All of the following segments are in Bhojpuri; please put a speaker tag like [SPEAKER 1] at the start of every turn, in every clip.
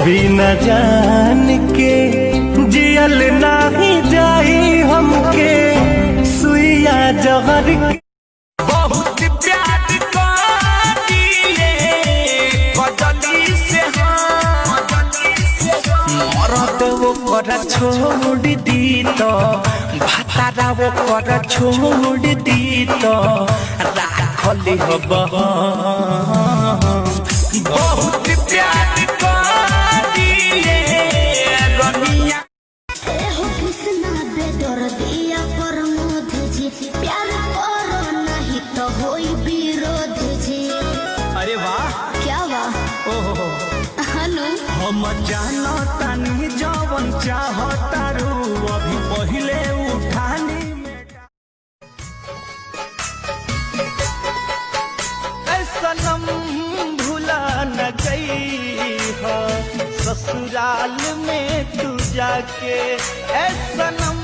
[SPEAKER 1] बिना जान के जियल नाही जाई हमके सुइया जहर के। बहुत प्यार करिए कजली से मरद वो कर छोड़ दी तो भातारा वो कर छोड़ दी तो राखली हब। बहुत प्यार करिए रनिया।
[SPEAKER 2] हो कृष्णा बेदर दिया पर मोध जी प्यार करो नहीं तो होई विरोध जी।
[SPEAKER 1] अरे वाह
[SPEAKER 2] क्या वाह
[SPEAKER 1] ओहो
[SPEAKER 2] हनु
[SPEAKER 1] हम जानो तानी जवन चाहतारू अभी पहिले उठानी में। सनम भुला न गई हो ससुराल में तू जाके सनम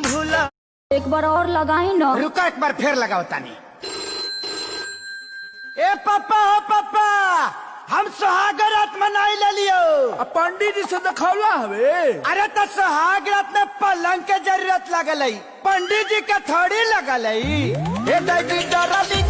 [SPEAKER 1] भुला।
[SPEAKER 2] एक बार और लगाई ना।
[SPEAKER 3] रुका एक बार फिर लगाओ तानी। ए पापा हो पापा हम सुहाग रात मनाई ले लियो।
[SPEAKER 4] पंडित जी से दिखौला हवे।
[SPEAKER 3] अरे तो सुहाग रात में पलंग के जरूरत लगल है, पंडित जी के थोड़ी लगल है। ए दादी डरली